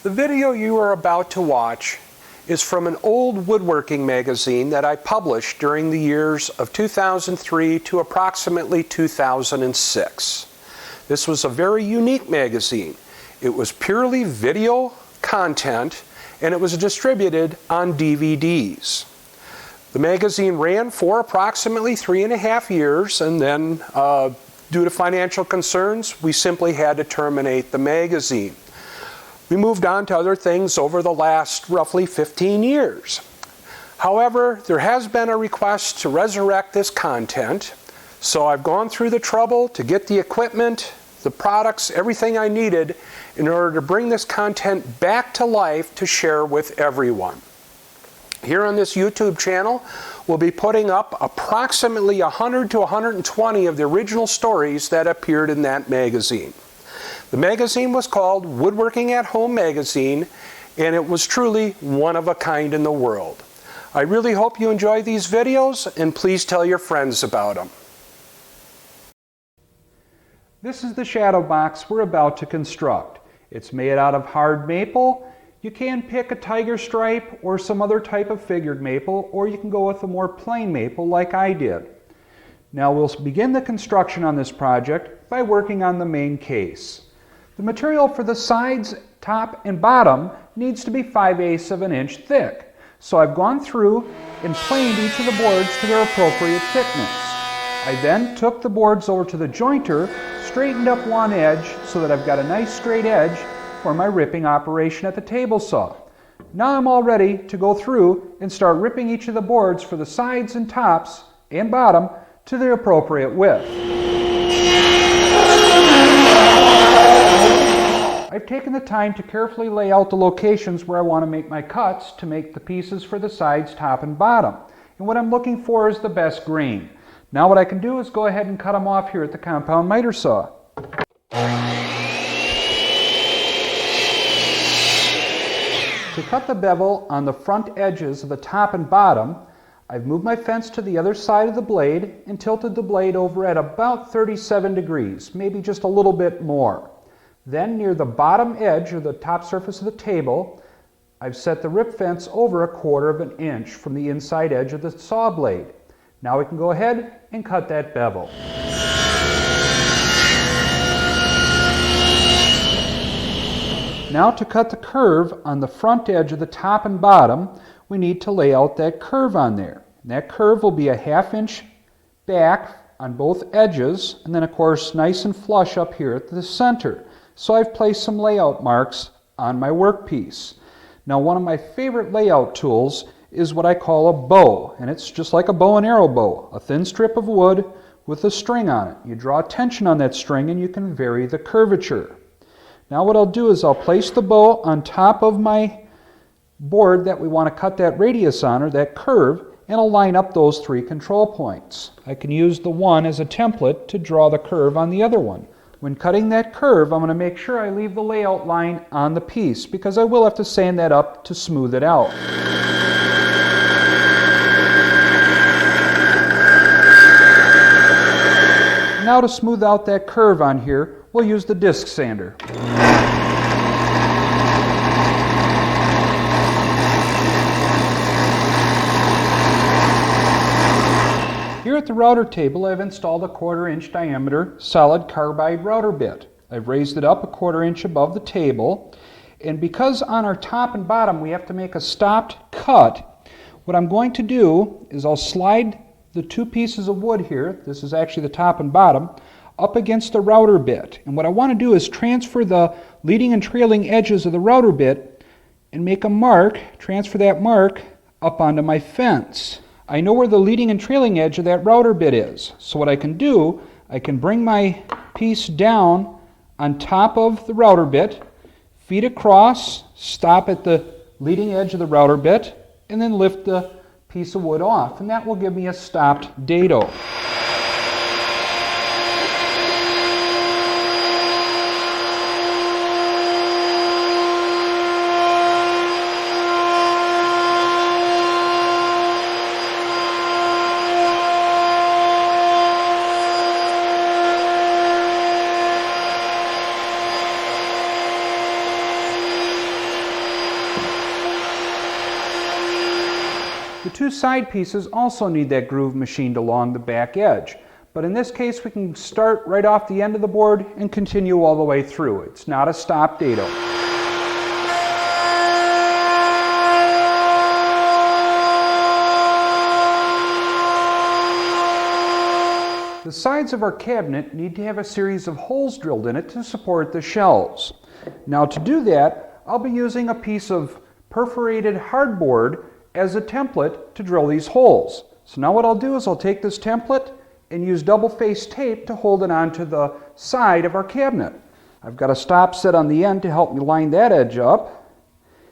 The video you are about to watch is from an old woodworking magazine that I published during the years of 2003 to approximately 2006. This was a very unique magazine. It was purely video content and it was distributed on DVDs. The magazine ran for approximately 3.5 years, and then due to financial concerns, we simply had to terminate the magazine. We moved on to other things over the last roughly 15 years. However, there has been a request to resurrect this content, so I've gone through the trouble to get the equipment, the products, everything I needed in order to bring this content back to life to share with everyone. Here on this YouTube channel, we'll be putting up approximately 100 to 120 of the original stories that appeared in that magazine. The magazine was called Woodworking at Home Magazine, and it was truly one of a kind in the world. I really hope you enjoy these videos, and please tell your friends about them. This is the shadow box we're about to construct. It's made out of hard maple. You can pick a tiger stripe or some other type of figured maple, or you can go with a more plain maple like I did. Now we'll begin the construction on this project by working on the main case. The material for the sides, top, and bottom needs to be 5/8 of an inch thick. So I've gone through and planed each of the boards to their appropriate thickness. I then took the boards over to the jointer, straightened up one edge so that I've got a nice straight edge for my ripping operation at the table saw. Now I'm all ready to go through and start ripping each of the boards for the sides and tops and bottom to their appropriate width. I've taken the time to carefully lay out the locations where I want to make my cuts to make the pieces for the sides, top, and bottom. And what I'm looking for is the best grain. Now what I can do is go ahead and cut them off here at the compound miter saw. To cut the bevel on the front edges of the top and bottom, I've moved my fence to the other side of the blade and tilted the blade over at about 37 degrees, maybe just a little bit more. Then near the bottom edge or the top surface of the table, I've set the rip fence over 1/4 of an inch from the inside edge of the saw blade. Now we can go ahead and cut that bevel. Now to cut the curve on the front edge of the top and bottom, we need to lay out that curve on there. And that curve will be a 1/2 inch back on both edges, and then of course nice and flush up here at the center. So I've placed some layout marks on my workpiece. Now one of my favorite layout tools is what I call a bow, and it's just like a bow and arrow bow, a thin strip of wood with a string on it. You draw tension on that string and you can vary the curvature. Now what I'll do is I'll place the bow on top of my board that we want to cut that radius on, or that curve, and I'll line up those 3 control points. I can use the one as a template to draw the curve on the other one. When cutting that curve, I'm going to make sure I leave the layout line on the piece because I will have to sand that up to smooth it out. Now to smooth out that curve on here, we'll use the disc sander. Here at the router table, I've installed a 1/4 inch diameter solid carbide router bit. I've raised it up 1/4 inch above the table, and because on our top and bottom we have to make a stopped cut, what I'm going to do is I'll slide the 2 pieces of wood here, this is actually the top and bottom, up against the router bit. And what I want to do is transfer the leading and trailing edges of the router bit and make a mark, transfer that mark up onto my fence. I know where the leading and trailing edge of that router bit is. So what I can do, I can bring my piece down on top of the router bit, feed across, stop at the leading edge of the router bit, and then lift the piece of wood off. And that will give me a stopped dado. The two side pieces also need that groove machined along the back edge, but in this case we can start right off the end of the board and continue all the way through. It's not a stop dado. The sides of our cabinet need to have a series of holes drilled in it to support the shelves. Now to do that, I'll be using a piece of perforated hardboard as a template to drill these holes. So now what I'll do is I'll take this template and use double-faced tape to hold it onto the side of our cabinet. I've got a stop set on the end to help me line that edge up,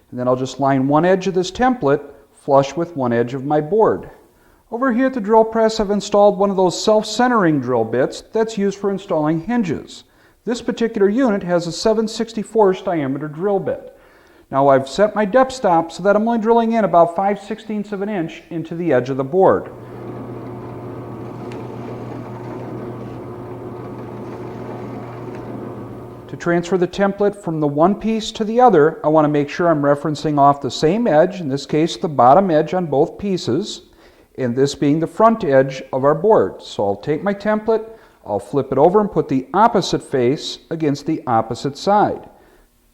and then I'll just line one edge of this template flush with one edge of my board. Over here at the drill press, I've installed one of those self-centering drill bits that's used for installing hinges. This particular unit has a 7/64 diameter drill bit. Now I've set my depth stop so that I'm only drilling in about 5/16 of an inch into the edge of the board. To transfer the template from the one piece to the other, I want to make sure I'm referencing off the same edge, in this case the bottom edge on both pieces, and this being the front edge of our board. So I'll take my template, I'll flip it over and put the opposite face against the opposite side.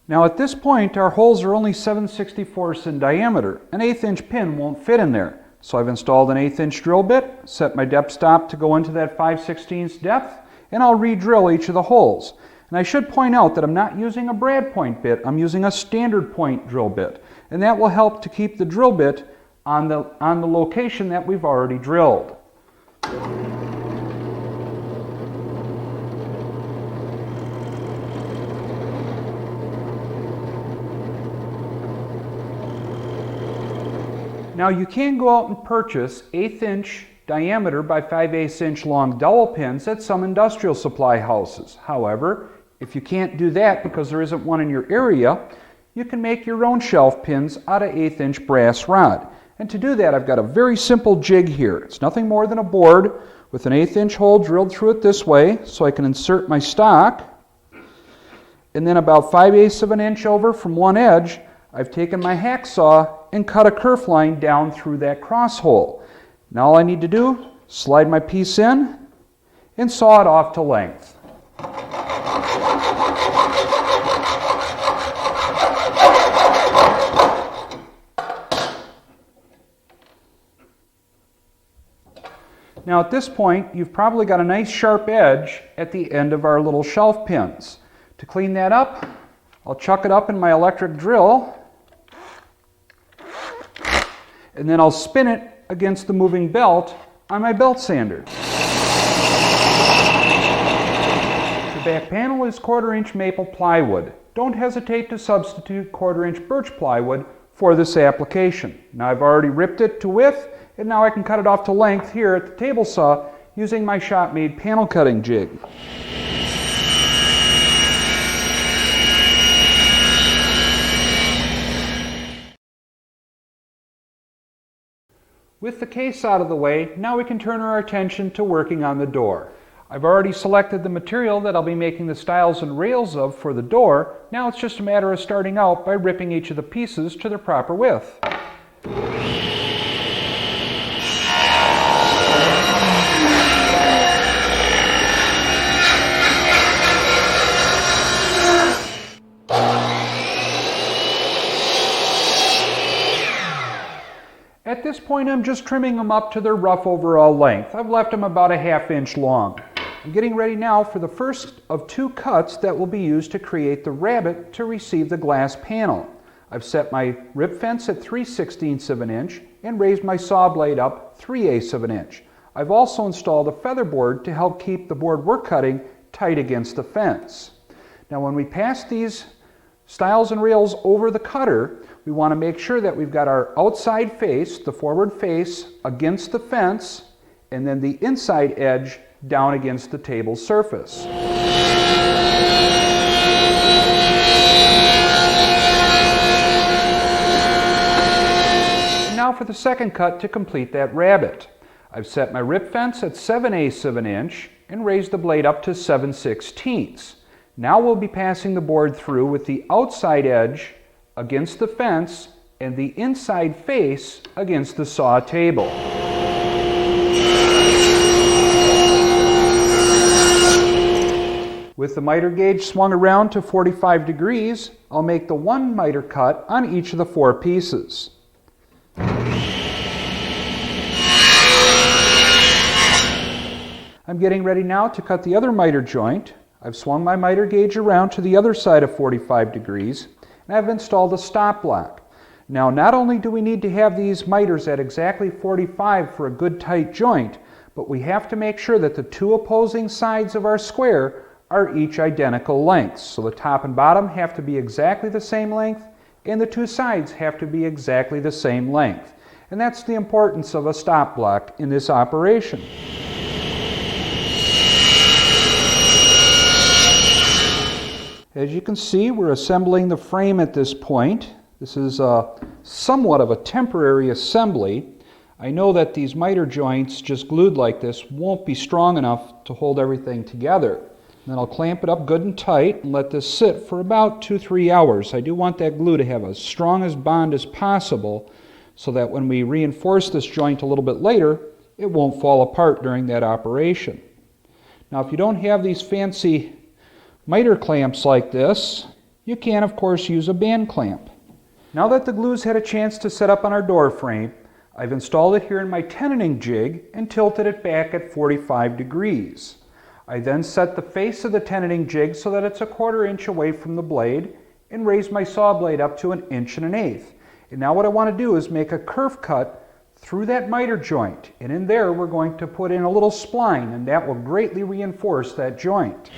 Now at this point our holes are only 7/64 in diameter. An 1/8 inch pin won't fit in there. So I've installed an 1/8 inch drill bit, set my depth stop to go into that 5/16 depth, and I'll re-drill each of the holes. And I should point out that I'm not using a brad point bit, I'm using a standard point drill bit. And that will help to keep the drill bit on the location that we've already drilled. Now you can go out and purchase 1/8 inch diameter by 5/8 inch long dowel pins at some industrial supply houses. However, if you can't do that because there isn't one in your area, you can make your own shelf pins out of 1/8 inch brass rod. And to do that, I've got a very simple jig here. It's nothing more than a board with an 1/8 inch hole drilled through it this way so I can insert my stock. And then about 5/8 of an inch over from one edge, I've taken my hacksaw and cut a kerf line down through that cross hole. Now all I need to do, slide my piece in and saw it off to length. Now at this point, you've probably got a nice sharp edge at the end of our little shelf pins. To clean that up, I'll chuck it up in my electric drill, and then I'll spin it against the moving belt on my belt sander. The back panel is 1/4 inch maple plywood. Don't hesitate to substitute 1/4 inch birch plywood for this application. Now I've already ripped it to width, and now I can cut it off to length here at the table saw using my shop-made panel cutting jig. With the case out of the way, now we can turn our attention to working on the door. I've already selected the material that I'll be making the stiles and rails of for the door. Now it's just a matter of starting out by ripping each of the pieces to their proper width. At this point, I'm just trimming them up to their rough overall length. I've left them about a 1/2 inch long. I'm getting ready now for the first of 2 cuts that will be used to create the rabbet to receive the glass panel. I've set my rip fence at 3/16 of an inch and raised my saw blade up 3/8 of an inch. I've also installed a feather board to help keep the board we're cutting tight against the fence. Now when we pass these stiles and rails over the cutter, we want to make sure that we've got our outside face, the forward face, against the fence, and then the inside edge down against the table surface. And now for the second cut to complete that rabbet. I've set my rip fence at 7/8 of an inch and raised the blade up to 7/16. Now we'll be passing the board through with the outside edge against the fence and the inside face against the saw table. With the miter gauge swung around to 45 degrees, I'll make the 1 miter cut on each of the 4 pieces. I'm getting ready now to cut the other miter joint. I've swung my miter gauge around to the other side of 45 degrees, and I've installed a stop block. Now, not only do we need to have these miters at exactly 45 for a good tight joint, but we have to make sure that the 2 opposing sides of our square are each identical lengths. So the top and bottom have to be exactly the same length, and the 2 sides have to be exactly the same length. And that's the importance of a stop block in this operation. As you can see, we're assembling the frame at this point. This is somewhat of a temporary assembly. I know that these miter joints just glued like this won't be strong enough to hold everything together. Then I'll clamp it up good and tight and let this sit for about 2-3 hours. I do want that glue to have as strong a bond as possible so that when we reinforce this joint a little bit later, it won't fall apart during that operation. Now, if you don't have these fancy miter clamps like this, you can of course use a band clamp. Now that the glue's had a chance to set up on our door frame, I've installed it here in my tenon jig and tilted it back at 45 degrees. I then set the face of the tenon jig so that it's 1/4 inch away from the blade and raise my saw blade up to 1 1/8 inches. And now what I want to do is make a kerf cut through that miter joint, and in there we're going to put in a little spline, and that will greatly reinforce that joint.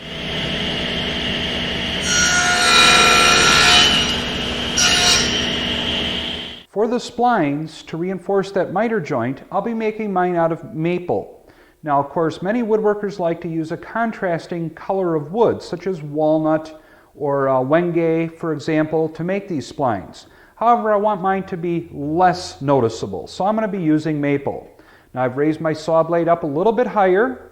For the splines, to reinforce that miter joint, I'll be making mine out of maple. Now, of course, many woodworkers like to use a contrasting color of wood, such as walnut or wenge, for example, to make these splines. However, I want mine to be less noticeable, so I'm going to be using maple. Now, I've raised my saw blade up a little bit higher,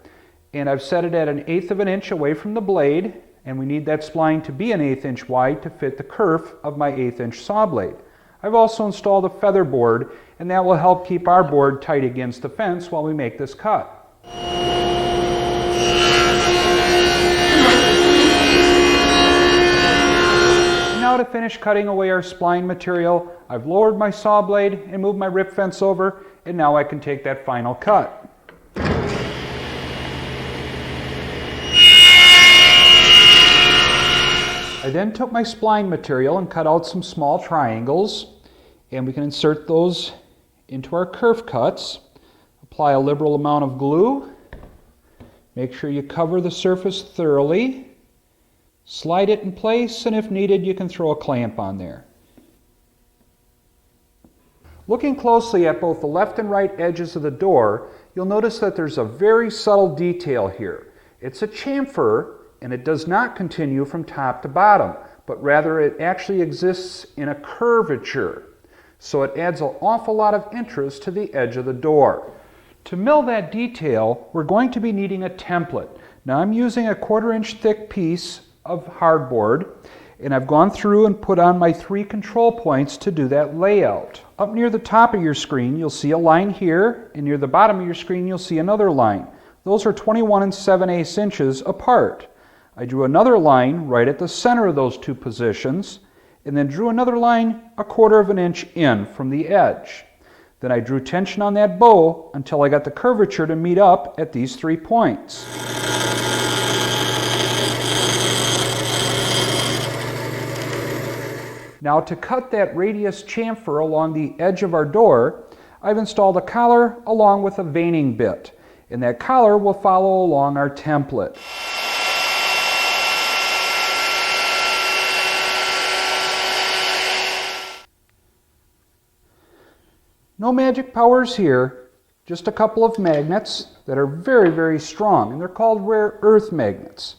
and I've set it at 1/8 of an inch away from the blade, and we need that spline to be 1/8 inch wide to fit the kerf of my 1/8 inch saw blade. I've also installed a feather board, and that will help keep our board tight against the fence while we make this cut. Now to finish cutting away our spline material, I've lowered my saw blade and moved my rip fence over, and now I can take that final cut. I then took my spline material and cut out some small triangles, and we can insert those into our kerf cuts. Apply a liberal amount of glue. Make sure you cover the surface thoroughly. Slide it in place, and if needed, you can throw a clamp on there. Looking closely at both the left and right edges of the door, you'll notice that there's a very subtle detail here. It's a chamfer, and it does not continue from top to bottom, but rather it actually exists in a curvature. So it adds an awful lot of interest to the edge of the door. To mill that detail, we're going to be needing a template. Now I'm using a 1/4 inch thick piece of hardboard, and I've gone through and put on my 3 control points to do that layout. Up near the top of your screen, you'll see a line here, and near the bottom of your screen, you'll see another line. Those are 21 7/8 inches apart. I drew another line right at the center of those 2 positions, and then drew another line 1/4 of an inch in from the edge. Then I drew tension on that bow until I got the curvature to meet up at these 3 points. Now to cut that radius chamfer along the edge of our door, I've installed a collar along with a veining bit, and that collar will follow along our template. No magic powers here, just a couple of magnets that are very, very strong, and they're called rare earth magnets.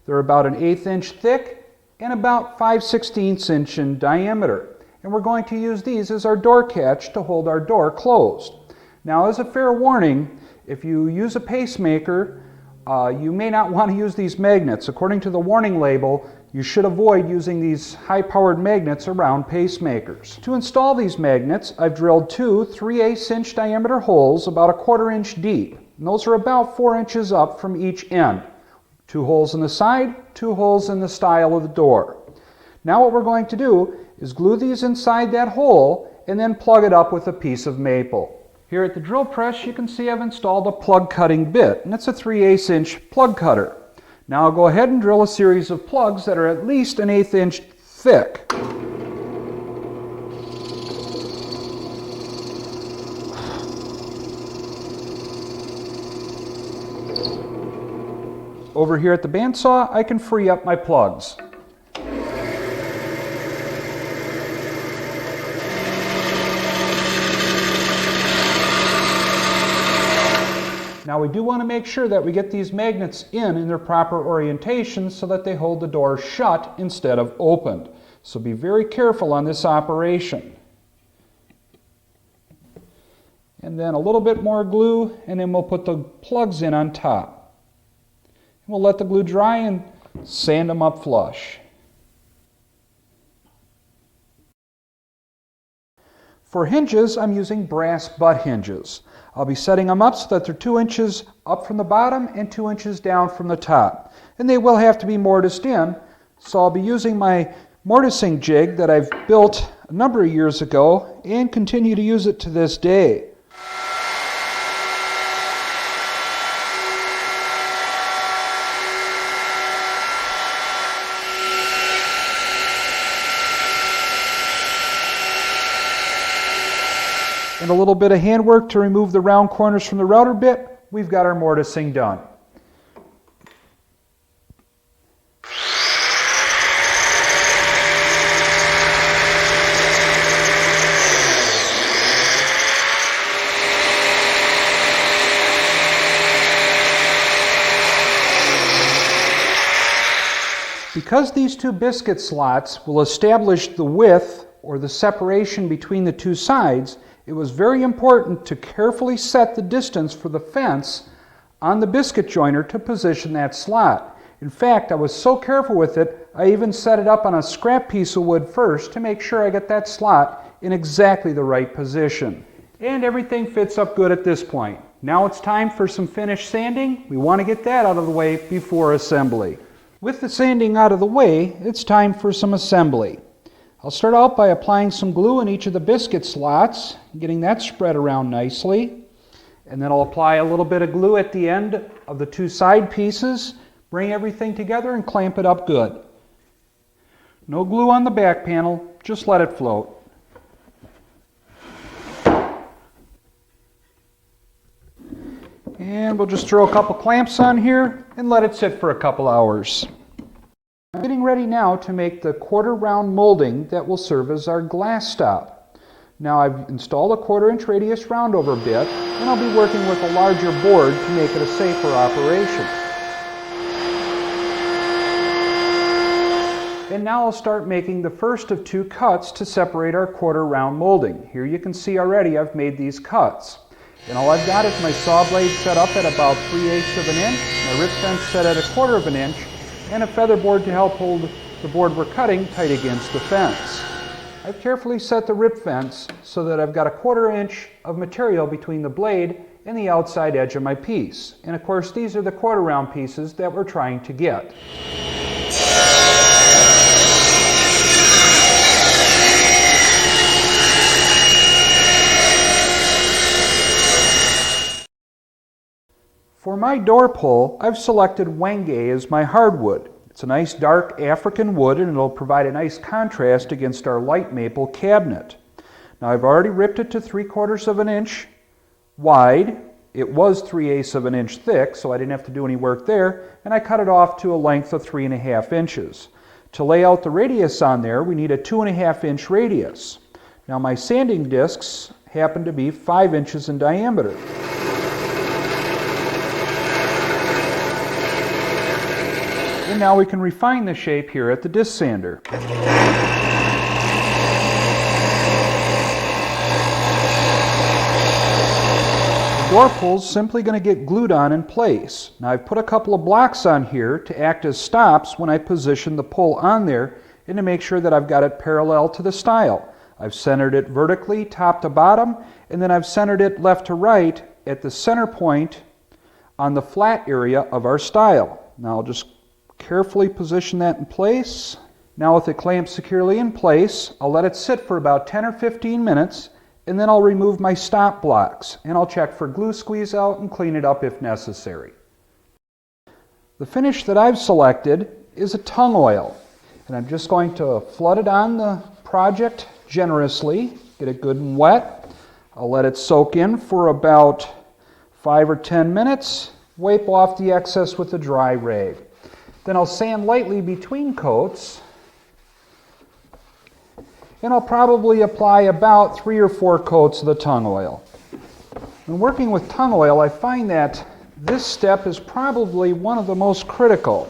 They're about 1/8 inch thick and about 5/16 inch in diameter, and we're going to use these as our door catch to hold our door closed. Now, as a fair warning, if you use a pacemaker, you may not want to use these magnets. According to the warning label, you should avoid using these high-powered magnets around pacemakers. To install these magnets, I've drilled two 3/8 inch diameter holes about 1/4 inch deep. And those are about 4 inches up from each end. 2 holes in the side, 2 holes in the stile of the door. Now what we're going to do is glue these inside that hole and then plug it up with a piece of maple. Here at the drill press you can see I've installed a plug cutting bit, and it's a 3/8 inch plug cutter. Now I'll go ahead and drill a series of plugs that are at least 1/8 inch thick. Over here at the bandsaw, I can free up my plugs. Now we do want to make sure that we get these magnets in their proper orientation so that they hold the door shut instead of opened. So be very careful on this operation. And then a little bit more glue, and then we'll put the plugs in on top. We'll let the glue dry and sand them up flush. For hinges, I'm using brass butt hinges. I'll be setting them up so that they're 2 inches up from the bottom and 2 inches down from the top. And they will have to be mortised in, so I'll be using my mortising jig that I've built a number of years ago and continue to use it to this day. And a little bit of handwork to remove the round corners from the router bit, we've got our mortising done. Because these two biscuit slots will establish the width or the separation between the two sides, it was very important to carefully set the distance for the fence on the biscuit joiner to position that slot. In fact, I was so careful with it, I even set it up on a scrap piece of wood first to make sure I get that slot in exactly the right position. And everything fits up good at this point. Now it's time for some finish sanding. We want to get that out of the way before assembly. With the sanding out of the way, it's time for some assembly. I'll start out by applying some glue in each of the biscuit slots, getting that spread around nicely. And then I'll apply a little bit of glue at the end of the two side pieces, bring everything together and clamp it up good. No glue on the back panel, just let it float. And we'll just throw a couple clamps on here and let it sit for a couple hours. I'm getting ready now to make the 1/4 round molding that will serve as our glass stop. Now I've installed a 1/4 inch radius roundover bit, and I'll be working with a larger board to make it a safer operation. And now I'll start making the first of 2 cuts to separate our 1/4 round molding. Here you can see already I've made these cuts. And all I've got is my saw blade set up at about 3/8 of an inch, my rip fence set at 1/4 of an inch, and a feather board to help hold the board we're cutting tight against the fence. I've carefully set the rip fence so that I've got 1/4 inch of material between the blade and the outside edge of my piece. And of course these are the 1/4 round pieces that we're trying to get. For my door pull, I've selected wenge as my hardwood. It's a nice dark African wood and it'll provide a nice contrast against our light maple cabinet. Now I've already ripped it to 3/4 of an inch wide. It was 3/8 of an inch thick, so I didn't have to do any work there, and I cut it off to a length of 3.5 inches. To lay out the radius on there, we need a 2.5 inch radius. Now my sanding discs happen to be 5 inches in diameter. And now we can refine the shape here at the disc sander. door pull's simply going to get glued on in place. Now I've put a couple of blocks on here to act as stops when I position the pull on there and to make sure that I've got it parallel to the stile. I've centered it vertically, top to bottom, and then I've centered it left to right at the center point on the flat area of our stile. Now I'll just carefully position that in place. Now with it clamped securely in place, I'll let it sit for about 10 or 15 minutes, and then I'll remove my stop blocks, and I'll check for glue squeeze out and clean it up if necessary. The finish that I've selected is a tung oil, and I'm just going to flood it on the project generously, get it good and wet. I'll let it soak in for about 5 or 10 minutes, wipe off the excess with a dry rag. Then I'll sand lightly between coats, and I'll probably apply about 3 or 4 coats of the tung oil. When working with tung oil, I find that this step is probably one of the most critical,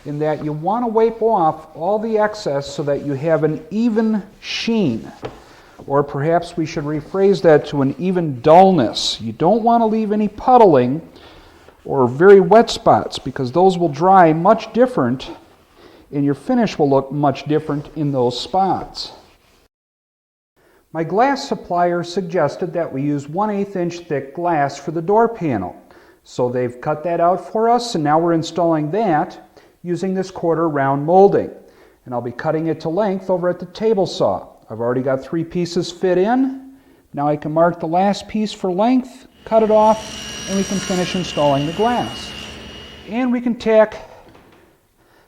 in that you want to wipe off all the excess so that you have an even sheen. Or perhaps we should rephrase that to an even dullness. You don't want to leave any puddling or very wet spots, because those will dry much different and your finish will look much different in those spots. My glass supplier suggested that we use 1/8 inch thick glass for the door panel. So they've cut that out for us, and now we're installing that using this 1/4 round molding. And I'll be cutting it to length over at the table saw. I've already got 3 pieces fit in. Now I can mark the last piece for length, cut it off, and we can finish installing the glass. And we can tack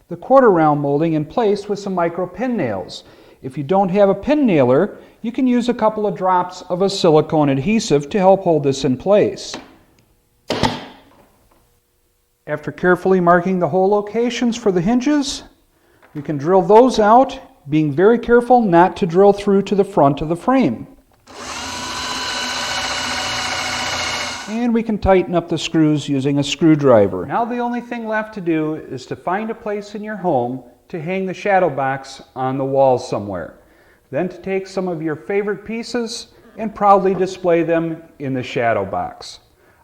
the 1/4 round molding in place with some micro pin nails. If you don't have a pin nailer, you can use a couple of drops of a silicone adhesive to help hold this in place. After carefully marking the hole locations for the hinges, we can drill those out, being very careful not to drill through to the front of the frame. And we can tighten up the screws using a screwdriver. Now the only thing left to do is to find a place in your home to hang the shadow box on the wall somewhere. Then to take some of your favorite pieces and proudly display them in the shadow box.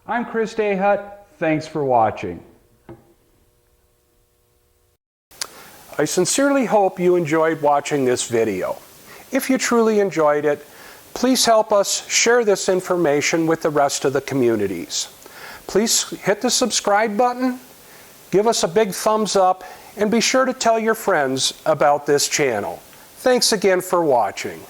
I'm Chris DeHut. Thanks for watching. I sincerely hope you enjoyed watching this video. If you truly enjoyed it, please help us share this information with the rest of the communities. Please hit the subscribe button, give us a big thumbs up, and be sure to tell your friends about this channel. Thanks again for watching.